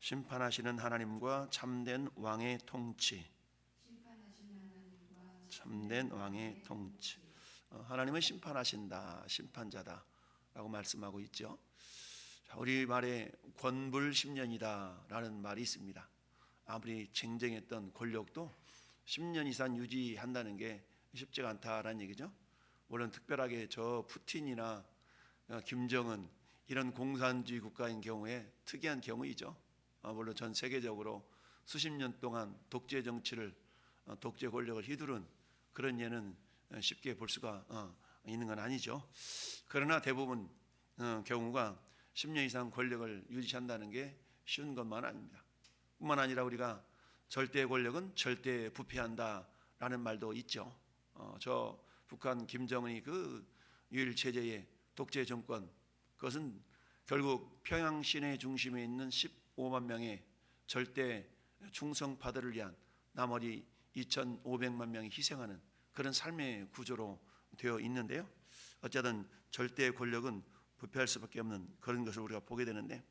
심판하시는 하나님과 참된 왕의 통치. 참된 왕의 통치. 하나님은 심판하신다, 심판자다 라고 말씀하고 있죠. 우리말에 권불 10년이다 라는 말이 있습니다. 아무리 쟁쟁했던 권력도 10년 이상 유지한다는 게 쉽지가 않다라는 얘기죠. 물론 특별하게 저 푸틴이나 김정은 이런 공산주의 국가인 경우에 특이한 경우이죠. 물론 전 세계적으로 수십 년 동안 독재 정치를, 독재 권력을 휘두른 그런 예는 쉽게 볼 수가 있는 건 아니죠. 그러나 대부분 경우가 10년 이상 권력을 유지한다는 게 쉬운 것만 아닙니다. 뿐만 아니라 우리가 절대 권력은 절대 부패한다라는 말도 있죠. 저 북한 김정은이 그 유일 체제의 독재 정권, 그것은 결국 평양 시내 중심에 있는 15만 명의 절대 충성파들을 위한 나머지 2,500만 명이 희생하는 그런 삶의 구조로 되어 있는데요. 어쨌든 절대 권력은 부패할 수밖에 없는 그런 것을 우리가 보게 되는데,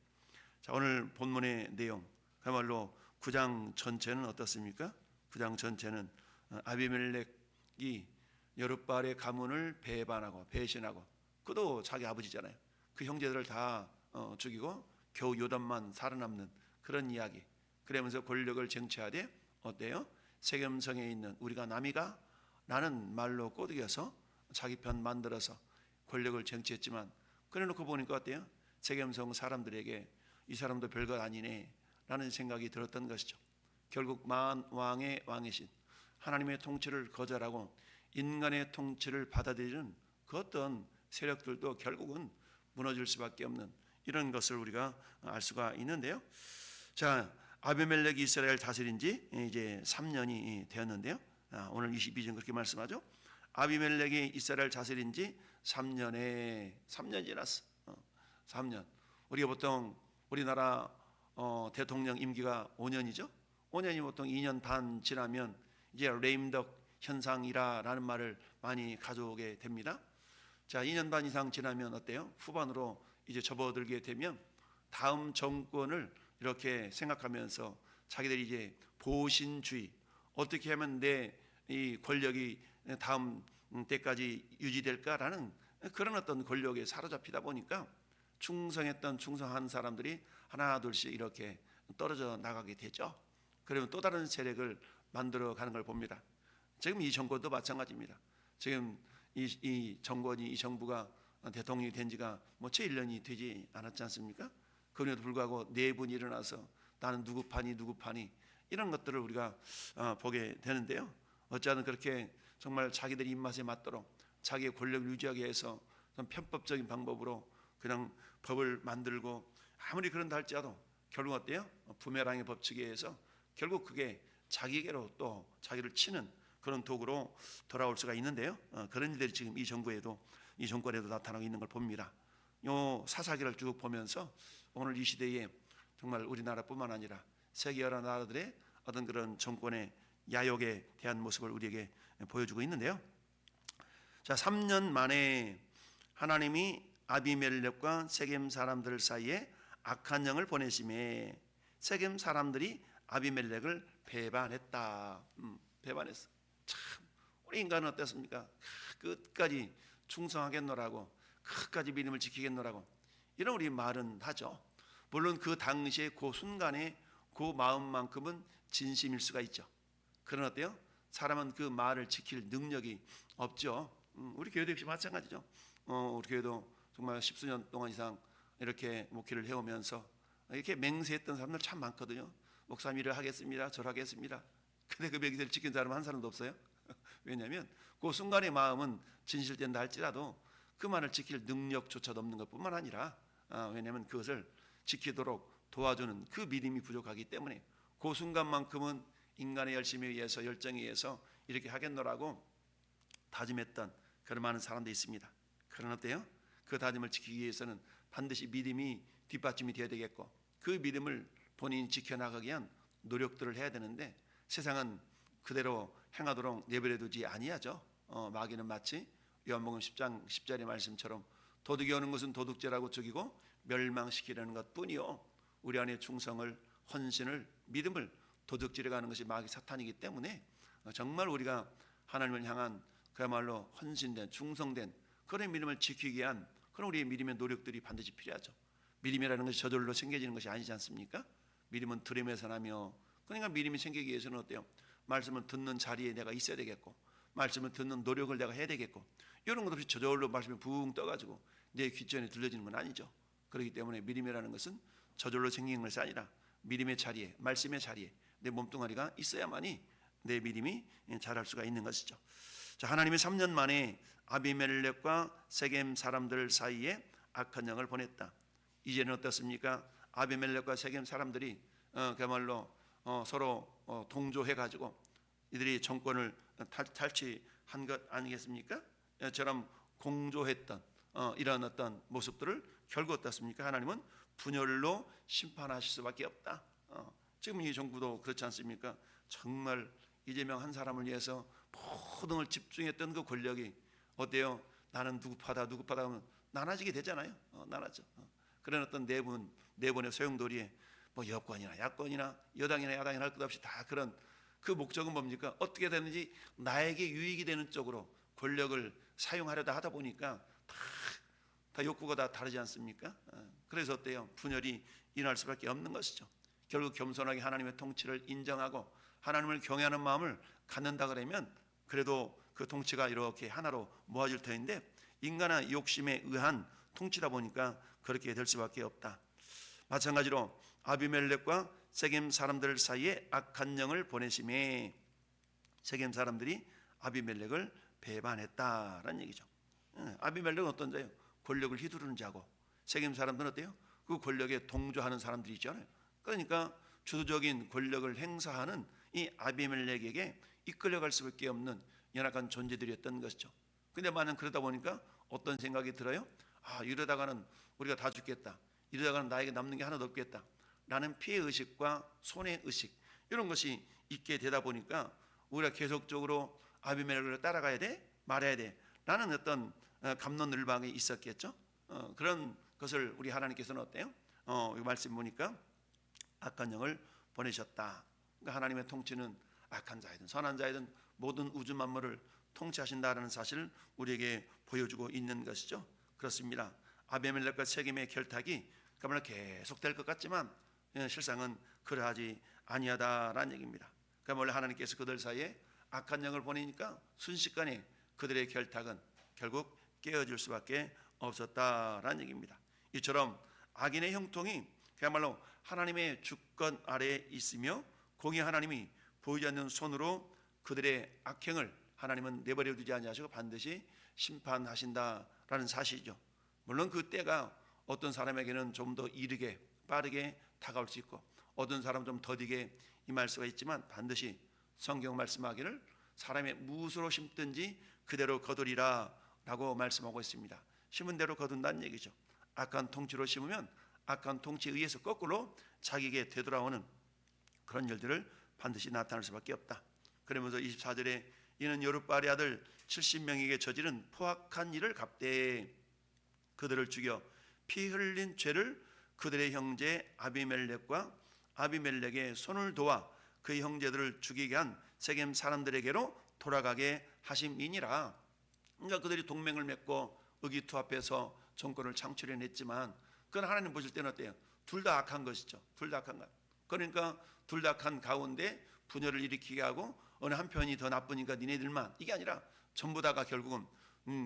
자, 오늘 본문의 내용, 그야말로 9장 전체는 어떻습니까? 9장 전체는 아비멜렉이 여룻바알의 가문을 배반하고 배신하고, 그도 자기 아버지잖아요. 그 형제들을 다 죽이고 겨우 요단만 살아남는 그런 이야기. 그러면서 권력을 쟁취하되 어때요? 세겜성에 있는 우리가 남이가 라는 말로 꼬드겨서 자기 편 만들어서 권력을 쟁취했지만, 그래놓고 보니까 어때요? 세겜성 사람들에게 이 사람도 별것 아니네 라는 생각이 들었던 것이죠. 결국 만왕의 왕이신 하나님의 통치를 거절하고 인간의 통치를 받아들이는 그 어떤 세력들도 결국은 무너질 수밖에 없는 이런 것을 우리가 알 수가 있는데요. 자, 아비멜렉이 이스라엘 다스린 지 이제 3년이 되었는데요. 오늘 22절 그렇게 말씀하죠. 아비멜렉이 이스라엘 다스린 지 3년 지났어. 3년. 우리가 보통 우리나라 대통령 임기가 5년이죠. 5년이 보통 2년 반 지나면 이제 레임덕 현상이라는 말을 많이 가져오게 됩니다. 자, 2년 반 이상 지나면 어때요? 후반으로 이제 접어들게 되면 다음 정권을 이렇게 생각하면서 자기들이 이제 보신주의, 어떻게 하면 내 이 권력이 다음 때까지 유지될까라는 그런 어떤 권력에 사로잡히다 보니까 충성한 사람들이 하나 둘씩 이렇게 떨어져 나가게 되죠. 그러면 또 다른 세력을 만들어 가는 걸 봅니다. 지금 이 정권도 마찬가지입니다. 지금 이 정권이, 이 정부가 대통령이 된 지가 채 1년이 되지 않았지 않습니까? 그럼에도 불구하고 내분이 일어나서 나는 누구 파니 이런 것들을 우리가 보게 되는데요. 어찌하든 그렇게 정말 자기들 입맛에 맞도록 자기의 권력을 유지하기 위해서 편법적인 방법으로 그냥 법을 만들고, 아무리 그런다 할지라도 결국 어때요? 부메랑의 법칙에 의해서 결국 그게 자기에게로 또 자기를 치는 그런 도구로 돌아올 수가 있는데요. 그런 일들이 지금 이 정권에도 나타나고 있는 걸 봅니다. 요 사사기를 쭉 보면서 오늘 이 시대에 정말 우리나라뿐만 아니라 세계 여러 나라들의 어떤 그런 정권의 야욕에 대한 모습을 우리에게 보여주고 있는데요. 자, 3년 만에 하나님이 아비멜렉과 세겜 사람들 사이에 악한 영을 보내심에 세겜 사람들이 아비멜렉을 배반했다. 배반했어. 참, 우리 인간은 어떻습니까? 끝까지 충성하겠노라고, 끝까지 믿음을 지키겠노라고 이런 우리 말은 하죠. 물론 그 당시에 그 순간에 그 마음만큼은 진심일 수가 있죠. 그러나 어때요? 사람은 그 말을 지킬 능력이 없죠. 우리 교회도 역시 마찬가지죠. 우리 교회도 정말 십수년 동안 이상 이렇게 목회를 해오면서 이렇게 맹세했던 사람들 참 많거든요. 목사님 일을 하겠습니다, 절하겠습니다. 근데 그 맹세를 지킨 사람은 한 사람도 없어요. 왜냐하면 그 순간의 마음은 진실된다 할지라도 그 말을 지킬 능력조차도 없는 것뿐만 아니라 왜냐하면 그것을 지키도록 도와주는 그 믿음이 부족하기 때문에 그 순간만큼은 인간의 열심에 의해서, 열정에 의해서 이렇게 하겠노라고 다짐했던 그런 많은 사람들이 있습니다. 그러나 어때요? 그 다짐을 지키기 위해서는 반드시 믿음이 뒷받침이 되어야 되겠고, 그 믿음을 본인이 지켜나가기 위한 노력들을 해야 되는데 세상은 그대로 행하도록 내버려두지 아니하죠. 마귀는 마치 요한복음 10장 10절의 말씀처럼 도둑이 오는 것은 도둑질하고 죽이고 멸망시키려는 것뿐이요 우리 안에 충성을 헌신을, 믿음을 도둑질해가는 것이 마귀 사탄이기 때문에 정말 우리가 하나님을 향한 그야말로 헌신된 충성된 그런 믿음을 지키기 위한 그런 우리의 믿음의 노력들이 반드시 필요하죠. 믿음이라는 것이 저절로 생겨지는 것이 아니지 않습니까? 믿음은 들음에서 나며, 그러니까 믿음이 생기기 위해서는 어때요? 말씀을 듣는 자리에 내가 있어야 되겠고, 말씀을 듣는 노력을 내가 해야 되겠고, 이런 것 없이 저절로 말씀이 붕 떠가지고 내 귓전에 들려지는 건 아니죠. 그렇기 때문에 믿음이라는 것은 저절로 생기는 것이 아니라 믿음의 자리에, 말씀의 자리에 내 몸뚱아리가 있어야만이 내 믿음이 자랄 수가 있는 것이죠. 자, 하나님이 3년 만에 아비멜렉과 세겜 사람들 사이에 악한 영을 보냈다. 이제는 어떻습니까? 아비멜렉과 세겜 사람들이 그야말로 서로 동조해가지고 이들이 정권을 탈취한 것 아니겠습니까? 저처럼 공조했던 이런 어떤 모습들을 결국 어떻습니까? 하나님은 분열로 심판하실 수밖에 없다. 지금 이 정부도 그렇지 않습니까? 정말 이재명 한 사람을 위해서 모든 걸 집중했던 그 권력이 어때요? 나는 누구 파다 하면 나눠지게 되잖아요. 나눠져. 그런 어떤 내분의 소용돌이에 뭐 여권이나 야권이나 여당이나 야당이나 할 것 없이 다 그런 그 목적은 뭡니까? 어떻게 되는지 나에게 유익이 되는 쪽으로 권력을 사용하려다 하다 보니까 다 욕구가 다 다르지 않습니까? 그래서 어때요? 분열이 일어날 수밖에 없는 것이죠. 결국 겸손하게 하나님의 통치를 인정하고 하나님을 경외하는 마음을 갖는다 그러면 그래도 그 통치가 이렇게 하나로 모아질 터인데, 인간의 욕심에 의한 통치다 보니까 그렇게 될 수밖에 없다. 마찬가지로 아비멜렉과 세겜 사람들 사이에 악한 영을 보내심에 세겜 사람들이 아비멜렉을 배반했다라는 얘기죠. 아비멜렉은 어떤 자예요? 권력을 휘두르는 자고, 세겜 사람들은 어때요? 그 권력에 동조하는 사람들이 있잖아요. 그러니까 주도적인 권력을 행사하는 이 아비멜렉에게 이끌려갈 수밖에 없는 연약한 존재들이었던 것이죠. 근데 만약 그러다 보니까 어떤 생각이 들어요? 이러다가는 우리가 다 죽겠다, 이러다가는 나에게 남는 게 하나도 없겠다 라는 피해의식과 손해의식, 이런 것이 있게 되다 보니까 우리가 계속적으로 아비멜렉을 따라가야 돼? 말아야 돼? 라는 어떤 갑론을박이 있었겠죠. 그런 것을 우리 하나님께서는 어때요? 이 말씀 보니까 악한 영을 보내셨다. 그러니까 하나님의 통치는 악한 자이든 선한 자이든 모든 우주 만물을 통치하신다라는 사실을 우리에게 보여주고 있는 것이죠. 그렇습니다. 아비멜렉과 세겜의 결탁이 그야말로 계속될 것 같지만 실상은 그러하지 아니하다라는 얘기입니다. 그야말로 하나님께서 그들 사이에 악한 영을 보내니까 순식간에 그들의 결탁은 결국 깨어질 수밖에 없었다라는 얘기입니다. 이처럼 악인의 형통이 그야말로 하나님의 주권 아래에 있으며 공의 하나님이 보이지 않는 손으로 그들의 악행을 하나님은 내버려 두지 아니하시고 반드시 심판하신다라는 사실이죠. 물론 그 때가 어떤 사람에게는 좀 더 이르게 빠르게 다가올 수 있고 어떤 사람은 좀 더디게 임할 수가 있지만 반드시 성경 말씀하기를 사람의 무엇으로 심든지 그대로 거두리라 라고 말씀하고 있습니다. 심은 대로 거둔다는 얘기죠. 악한 통치로 심으면 악한 통치에 의해서 거꾸로 자기에게 되돌아오는 그런 일들을 반드시 나타날 수밖에 없다. 그러면서 24절에 이는 여룻바알의 아들 70명에게 저지른 포악한 일을 갚되 그들을 죽여 피 흘린 죄를 그들의 형제 아비멜렉과 아비멜렉의 손을 도와 그 형제들을 죽이게 한 세겜 사람들에게로 돌아가게 하심이니라. 그러니까 그들이 동맹을 맺고 의기투합해서 정권을 창출해냈지만 그건 하나님 보실 때는 어때요? 둘 다 악한 것이죠. 둘 다 악한 것. 그러니까 둘 다 악한 가운데 분열을 일으키게 하고 어느 한편이 더 나쁘니까 니네들만, 이게 아니라 전부 다가 결국은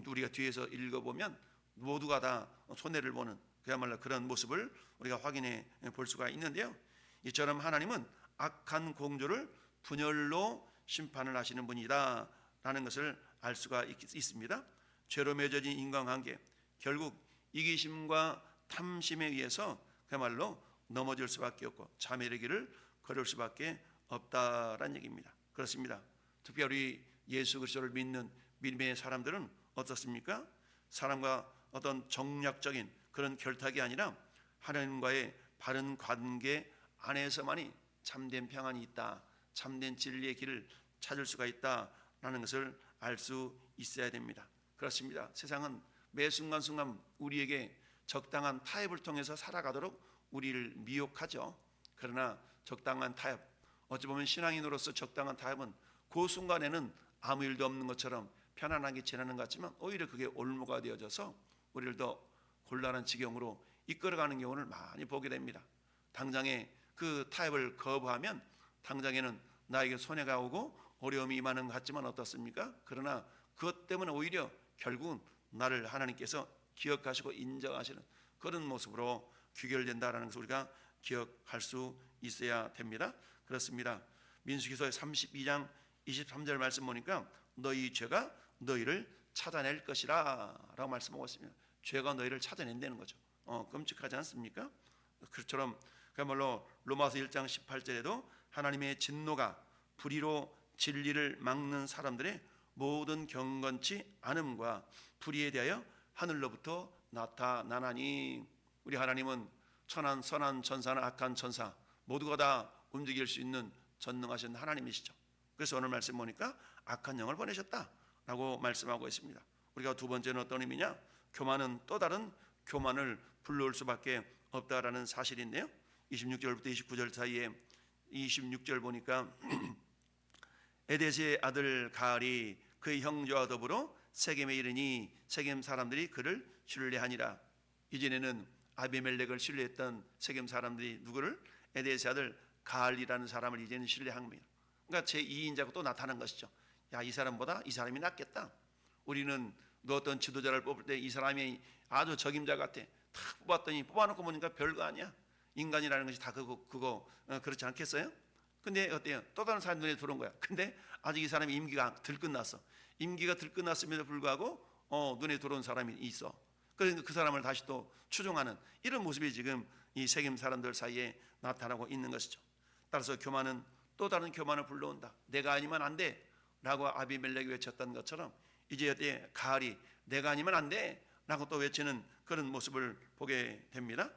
우리가 뒤에서 읽어보면 모두가 다 손해를 보는 그야말로 그런 모습을 우리가 확인해 볼 수가 있는데요. 이처럼 하나님은 악한 공조를 분열로 심판을 하시는 분이다 라는 것을 알 수가 있습니다. 죄로 맺어진 인간관계, 결국 이기심과 탐심에 의해서 그야말로 넘어질 수밖에 없고 자멸의 길을 걸을 수밖에 없다라는 얘기입니다. 그렇습니다. 특별히 예수 그리스도를 믿는 믿음의 사람들은 어떻습니까? 사람과 어떤 정략적인 그런 결탁이 아니라 하나님과의 바른 관계 안에서만이 참된 평안이 있다, 참된 진리의 길을 찾을 수가 있다라는 것을 알 수 있어야 됩니다. 그렇습니다. 세상은 매 순간순간 우리에게 적당한 타협을 통해서 살아가도록 우리를 미혹하죠. 그러나 적당한 타협, 어찌 보면 신앙인으로서 적당한 타협은 그 순간에는 아무 일도 없는 것처럼 편안하게 지나는 것 같지만 오히려 그게 올무가 되어져서 우리를 더 곤란한 지경으로 이끌어가는 경우를 많이 보게 됩니다. 당장에 그 타협을 거부하면 당장에는 나에게 손해가 오고 어려움이 임하는 것 같지만 어떻습니까? 그러나 그것 때문에 오히려 결국은 나를 하나님께서 기억하시고 인정하시는 그런 모습으로 귀결된다라는 것을 우리가 기억할 수 있어야 됩니다. 그렇습니다. 민수기서 32장 23절 말씀 보니까 너희 죄가 너희를 찾아낼 것이라 라고 말씀하고 있습니다. 죄가 너희를 찾아낸다는 거죠. 끔찍하지 않습니까? 그처럼 그야말로 로마서 1장 18절에도 하나님의 진노가 불의로 진리를 막는 사람들의 모든 경건치 않음과 불의에 대하여 하늘로부터 나타나나니, 우리 하나님은 천한 선한 천사나 악한 천사 모두가 다 움직일 수 있는 전능하신 하나님이시죠. 그래서 오늘 말씀 보니까 악한 영을 보내셨다라고 말씀하고 있습니다. 우리가 두 번째는 어떤 의미냐? 교만은 또 다른 교만을 불러올 수밖에 없다라는 사실인데요. 26절부터 29절 사이에 26절 보니까 에데스의 아들 가알이 그의 형제와 더불어 세겜에 이르니 세겜 사람들이 그를 신뢰하니라. 이전에는 아비멜렉을 신뢰했던 세겜 사람들이 누구를? 에데스의 아들 가알이라는 사람을 이제는 신뢰한 겁니다. 그러니까 제2인자가 또 나타난 것이죠. 야, 이 사람보다 이 사람이 낫겠다. 우리는 어떤 지도자를 뽑을 때 이 사람이 아주 적임자 같아. 다 뽑았더니 뽑아놓고 보니까 별거 아니야. 인간이라는 것이 다 그거 그렇지 않겠어요? 근데 어때요? 또 다른 사람 눈에 들어온 거야. 근데 아직 이 사람이 임기가 들끝났어. 임기가 들끝났음에도 불구하고 눈에 들어온 사람이 있어. 그러니까 그 사람을 다시 또 추종하는 이런 모습이 지금 이 세겜 사람들 사이에 나타나고 있는 것이죠. 따라서 교만은 또 다른 교만을 불러온다. 내가 아니면 안 돼 라고 아비멜렉이 외쳤던 것처럼 이제 어때? 가알이 내가 아니면 안 돼 라고 또 외치는 그런 모습을 보게 됩니다.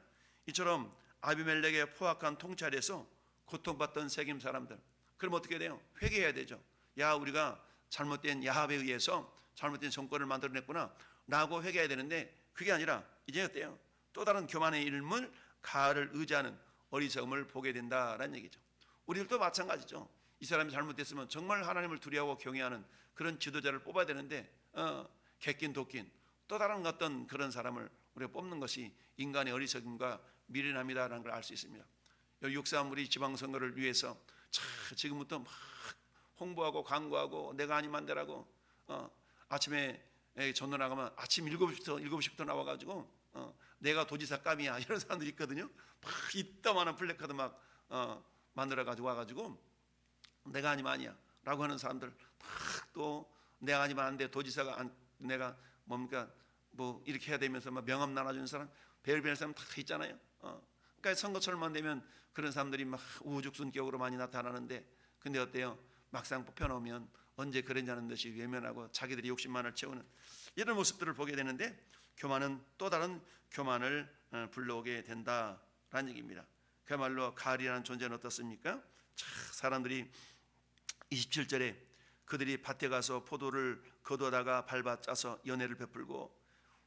이처럼 아비멜렉의 포악한 통찰에서 고통받던 세겜 사람들, 그럼 어떻게 돼요? 회개해야 되죠. 야, 우리가 잘못된 야합에 의해서 잘못된 정권을 만들어냈구나 라고 회개해야 되는데 그게 아니라 이제 어때요? 또 다른 교만의 일물 가알을 의지하는 어리석음을 보게 된다라는 얘기죠. 우리들도 마찬가지죠. 이 사람이 잘못됐으면 정말 하나님을 두려워하고 경외하는 그런 지도자를 뽑아야 되는데 객긴 돕긴 또 다른 어떤 그런 사람을 우리가 뽑는 것이 인간의 어리석음과 미련함이다라는 걸 알 수 있습니다. 육사무리 지방선거를 위해서 지금부터 막 홍보하고 광고하고 내가 아니면 안 되라고 아침에 전화 나가면 아침 7시부터 나와가지고 내가 도지사감이야 이런 사람들이 있거든요. 막 이따만한 플래카드 막 만들어가지고 와가지고 내가 아니면 아니야 라고 하는 사람들 막 또 내가 아니면 안 돼 도지사가 내가 뭡니까 뭐 이렇게 해야 되면서 막 명함 나눠주는 사람 별별 사람 다 있잖아요. 그러니까 선거철만 되면 그런 사람들이 막 우후죽순격으로 많이 나타나는데 근데 어때요? 막상 뽑혀놓으면 언제 그랬냐는 듯이 외면하고 자기들이 욕심만을 채우는 이런 모습들을 보게 되는데 교만은 또 다른 교만을 불러오게 된다라는 얘기입니다. 그야말로 가알이라는 존재는 어떻습니까? 사람들이 27절에 그들이 밭에 가서 포도를 거두다가 밟아 짜서 연회를 베풀고,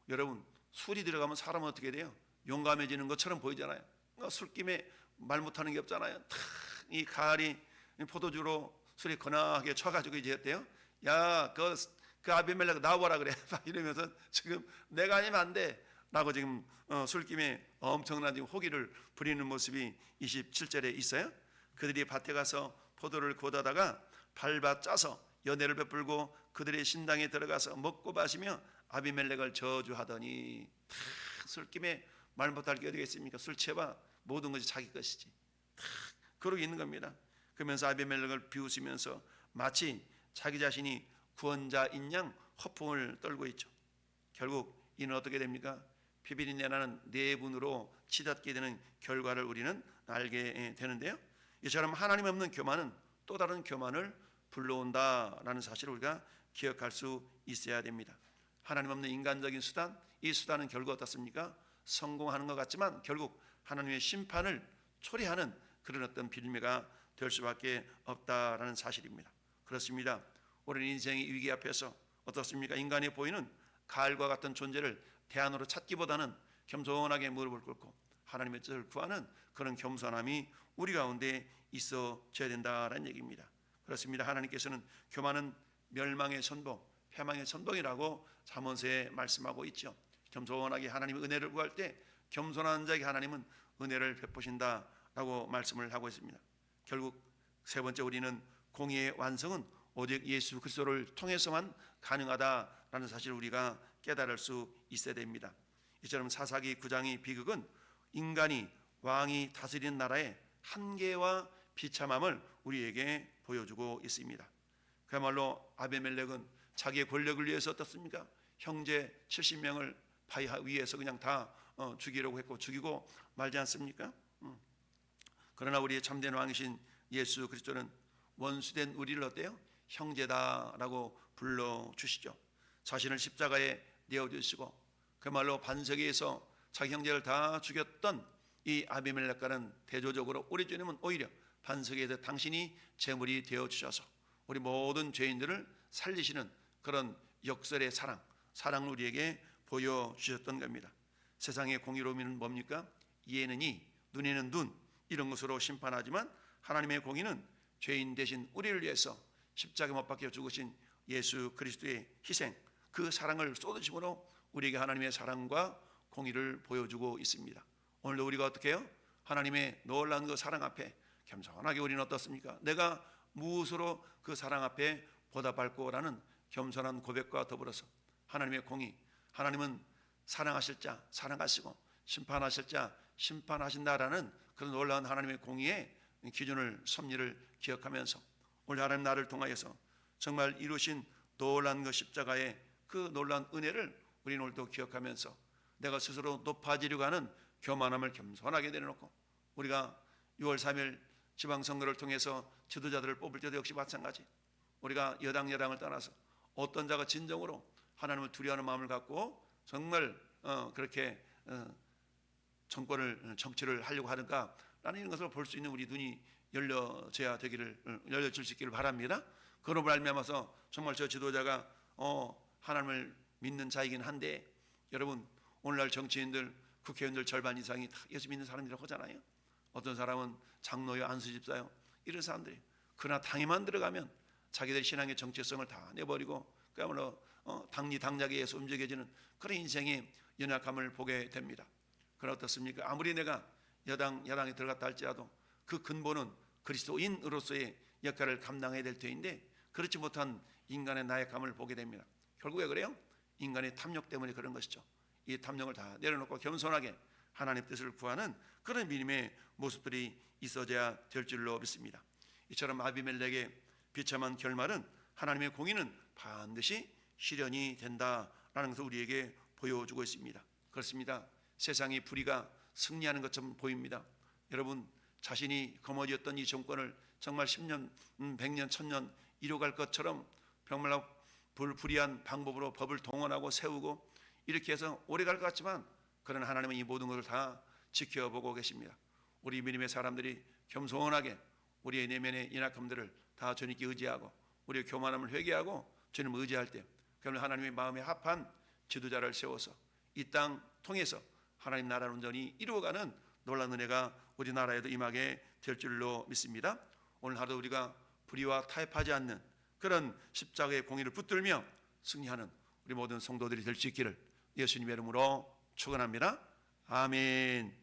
여러분 술이 들어가면 사람은 어떻게 돼요? 용감해지는 것처럼 보이잖아요. 술김에 말 못하는 게 없잖아요. 이 가알이 포도주로 술이 거나하게 쳐가지고 이제 어때요? 야, 그 아비멜렉 나와라 그래. 이러면서 지금 내가 아니면 안 돼 라고 지금 술김에 엄청난 지금 호기를 부리는 모습이 27절에 있어요. 그들이 밭에 가서 포도를 거두다가 밟아 짜서 연회를 베풀고 그들의 신당에 들어가서 먹고 마시며 아비멜렉을 저주하더니, 술김에 말 못할 게 어디 있습니까? 술 취해봐 모든 것이 자기 것이지. 그러고 있는 겁니다. 그러면서 아비멜렉을 비웃으면서 마치 자기 자신이 구원자인 양 허풍을 떨고 있죠. 결국 이는 어떻게 됩니까? 피비린내 나는 내분으로 치닫게 되는 결과를 우리는 알게 되는데요. 이처럼 하나님 없는 교만은 또 다른 교만을 불러온다라는 사실을 우리가 기억할 수 있어야 됩니다. 하나님 없는 인간적인 수단, 이 수단은 결국 어떻습니까? 성공하는 것 같지만 결국 하나님의 심판을 초래하는 그런 어떤 빌미가 될 수밖에 없다라는 사실입니다. 그렇습니다. 우리는 인생의 위기 앞에서 어떻습니까? 인간이 보이는 가알과 같은 존재를 대안으로 찾기보다는 겸손하게 무릎을 꿇고 하나님의 뜻을 구하는 그런 겸손함이 우리 가운데 있어져야 된다라는 얘기입니다. 그렇습니다. 하나님께서는 교만은 멸망의 선봉, 패망의 선봉이라고 잠언서에 말씀하고 있죠. 겸손하게 하나님의 은혜를 구할 때 겸손한 자에게 하나님은 은혜를 베푸신다라고 말씀을 하고 있습니다. 결국 세 번째, 우리는 공의의 완성은 오직 예수 그리스도를 통해서만 가능하다라는 사실을 우리가 깨달을 수 있어야 됩니다. 이처럼 사사기 9장의 비극은 인간이 왕이 다스리는 나라의 한계와 비참함을 우리에게 보여주고 있습니다. 그야말로 아비멜렉은 자기의 권력을 위해서 어떻습니까? 형제 70명을 바위 위에서 그냥 다 죽이려고 했고 죽이고 말지 않습니까? 그러나 우리의 참된 왕이신 예수 그리스도는 원수된 우리를 어때요? 형제다라고 불러주시죠. 자신을 십자가에 내어주시고 그야말로 반석에서 자기 형제를 다 죽였던 이 아비멜렉과는 대조적으로 우리 주님은 오히려 반석에서 당신이 제물이 되어주셔서 우리 모든 죄인들을 살리시는 그런 역설의 사랑을 우리에게 보여주셨던 겁니다. 세상의 공의로움은 뭡니까? 이에는 이, 눈에는 눈, 이런 것으로 심판하지만 하나님의 공의는 죄인 대신 우리를 위해서 십자가 못 박혀 죽으신 예수 그리스도의 희생, 그 사랑을 쏟으심으로 우리에게 하나님의 사랑과 공의를 보여주고 있습니다. 오늘도 우리가 어떻게 해요? 하나님의 놀라운 그 사랑 앞에 겸손하게 우리는 어떻습니까? 내가 무엇으로 그 사랑 앞에 보답할 거라는 겸손한 고백과 더불어서 하나님의 공의, 하나님은 사랑하실 자 사랑하시고 심판하실 자 심판하신다라는 그런 놀라운 하나님의 공의의 기준을, 섭리를 기억하면서 오늘 하나님 나를 통하여서 정말 이루신 놀라운 그 십자가의 그 놀라운 은혜를 우리는 오늘도 기억하면서 내가 스스로 높아지려고 하는 교만함을 겸손하게 내려놓고, 우리가 6월 3일 지방선거를 통해서 지도자들을 뽑을 때도 역시 마찬가지, 우리가 여당을 떠나서 어떤 자가 진정으로 하나님을 두려워하는 마음을 갖고 정말 그렇게 정치를 하려고 하는가라는 이런 것을 볼 수 있는 우리 눈이 열려질 수 있기를 바랍니다. 그로 말미암아서 정말 저 지도자가 하나님을 믿는 자이긴 한데, 여러분 오늘날 정치인들, 국회의원들 절반 이상이 다 예수 믿는 사람이라고 하잖아요. 어떤 사람은 장로요, 안수집사요, 이런 사람들이. 그러나 당에만 들어가면 자기들 신앙의 정체성을 다 내버리고 그야말로 당리당략에 의해서 움직여지는 그런 인생의 연약함을 보게 됩니다. 그러나 어떻습니까? 아무리 내가 여당에 들어갔다 할지라도 그 근본은 그리스도인으로서의 역할을 감당해야 될 터인데 그렇지 못한 인간의 나약함을 보게 됩니다. 결국에 그래요? 인간의 탐욕 때문에 그런 것이죠. 이 탐욕을 다 내려놓고 겸손하게 하나님 뜻을 구하는 그런 믿음의 모습들이 있어져야 될 줄로 믿습니다. 이처럼 아비멜렉의 비참한 결말은 하나님의 공의는 반드시 실현이 된다라는 것을 우리에게 보여주고 있습니다. 그렇습니다. 세상의 불의가 승리하는 것처럼 보입니다. 여러분, 자신이 거머쥐었던 이 정권을 정말 10년, 100년, 1000년 이뤄갈 것처럼 정말 불의한 방법으로 법을 동원하고 세우고 이렇게 해서 오래 갈 것 같지만, 그러나 하나님은 이 모든 것을 다 지켜보고 계십니다. 우리 믿음의 사람들이 겸손하게 우리의 내면의 연약함들을 다 주님께 의지하고 우리의 교만함을 회개하고 주님을 의지할 때, 그러면 하나님의 마음에 합한 지도자를 세워서 이 땅 통해서 하나님 나라를 온전히 이루어가는 놀라운 은혜가 우리나라에도 임하게 될 줄로 믿습니다. 오늘 하루 우리가 불의와 타협하지 않는 그런 십자가의 공의를 붙들며 승리하는 우리 모든 성도들이 될 수 있기를 예수님의 이름으로 축원합니다. 아멘.